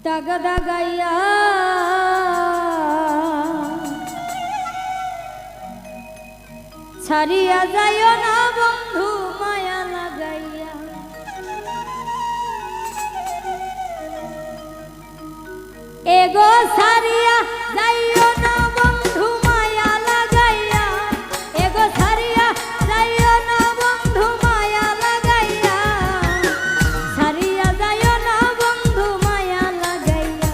দাগা দাগাইয়া ছাড়িয়া যাইও না বন্ধু মায়া লাগাইয়া। এগো ছাড়িয়া যাইও না বন্ধু মায়া লাগাইয়া, এগো ছাড়িয়া যাইও না বন্ধু মায়া লাগাইয়া, ছাড়িয়া যাইও না বন্ধু মায়া লাগাইয়া।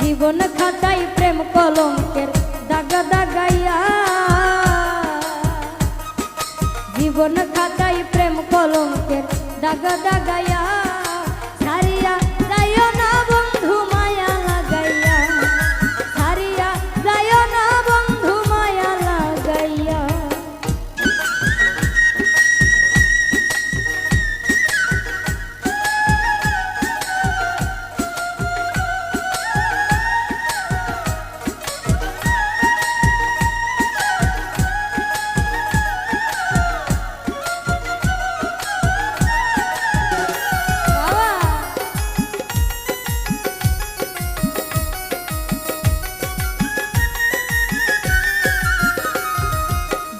জীবন খাতায় প্রেম কলঙ্কের দাগা দাগাইয়া, জীবন খাতায় প্রেম কলঙ্কের দাগা দাগাইয়া, ছাড়িয়া যাইও না বন্ধু মায়া লাগাইয়া, ছাড়িয়া যাইও না বন্ধু মায়া লাগাইয়া।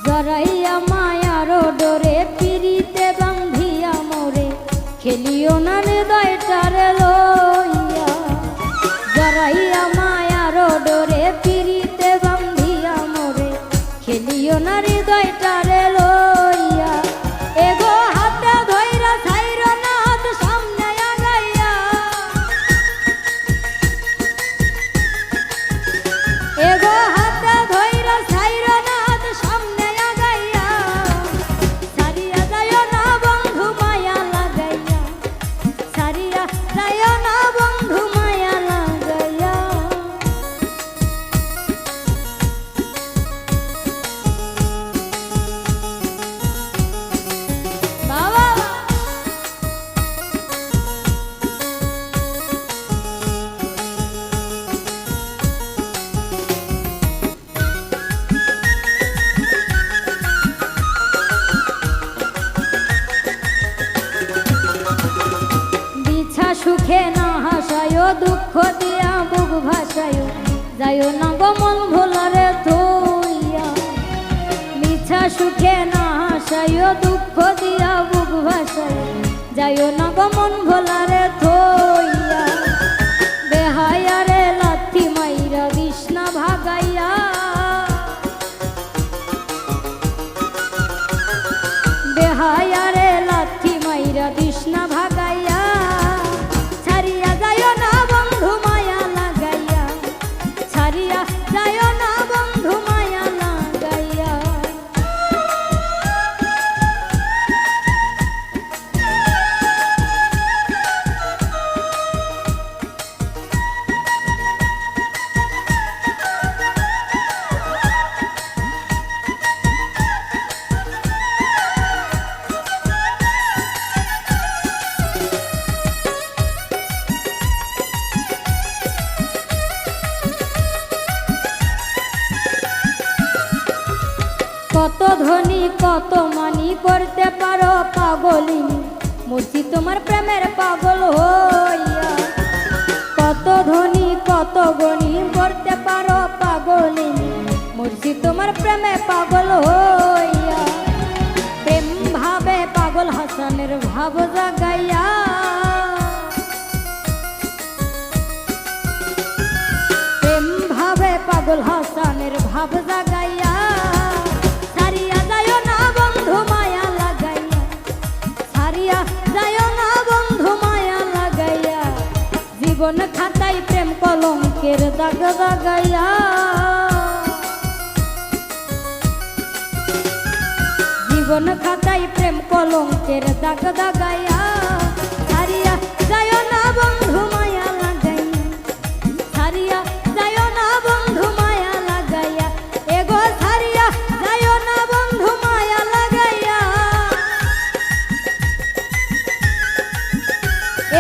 জড়াইয়া মায়ার ডোরে পিরিতে বান্ধিয়া মোরে, খেলিও না হৃদয়টারে লইয়া। জড়াইয়া মায়ার ডোরে পিরিতে বান্ধিয়া মোরে, খেলিও না হৃদয়টারে লইয়া। এগো হাতে ধইরা ছাইর না হাত সামনে আগাইয়া, এগো হাতে ধইরা ছাইর না হাত সামনে আগাইয়া, ছাড়িয়া যাইও না বন্ধু মায়া লাগাইয়া, ছাড়িয়া যাইও না বন্ধু মায়া লাগাইয়া। বাবা সুখে না হাসায়, দুঃখ দিয়া বুক ভাসায়, যাইও না গমন ভোলারে থইয়া। মিছা সুখে না হাসায়, দুঃখ দিয়া বুক ভাসায়, যাইও না গমন ভোলারে থইয়া। বেহায়ারে লাথি মাইরা বিষ্ণা ভাগাইয়া, বেহায়ারে লাথি মাইরা বিষ্ণা ভাগাইয়া, ছাড়িয়া যাইও না বন্ধু মায়া লাগাইয়া, ছাড়িয়া যাইও না বন্ধু মায়া লাগাইয়া। কত ধনী কত মানি করতে পারো পাগলিনী, মূর্তি তোমার প্রেমের পাগল হইয়া। কত ধনী কত গণী করতে পারো পাগলিনী, মূর্তি তোমার প্রেমে পাগল হইয়া। প্রেম ভাবে পাগল হাসানের ভাব জাগাইয়া, প্রেম ভাবে পাগল হাসানের ভাব জাগাইয়া, ছাড়িয়া যাইও না বন্ধু মায়া লাগাইয়া, ছাড়িয়া যাইও না বন্ধু মায়া লাগাইয়া। জীবন খাতায় প্রেম কলঙ্কের দাগ দাগাইয়া, জীবন খাতায় প্রেম কলঙ্কের দাগ দাগাইয়া, ছাড়িয়া যাইও না বন্ধু মায়া লাগাইয়া, ছাড়িয়া যাইও না বন্ধু মায়া লাগাইয়া। এগো ছাড়িয়া যাইও না বন্ধু মায়া লাগাইয়া,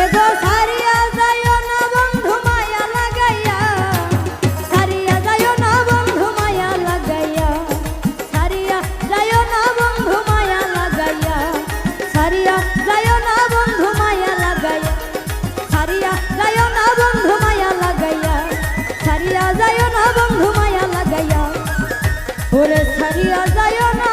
এগো ছাড়িয়া যাইও না বন্ধু মায়া লাগাইয়া, ছাড়িয়া যাইও না বন্ধু মায়া লাগাইয়া, ছাড়িয়া যাইও না বন্ধু মায়া লাগাইয়া, ছাড়িয়া যাইও না বন্ধু মায়া লাগাইয়া, ছাড়িয়া যাইও না বন্ধু মায়া লাগাইয়া, ছাড়িয়া যাইও না বন্ধু মায়া লাগাইয়া, ওরে ছাড়িয়া যাইও না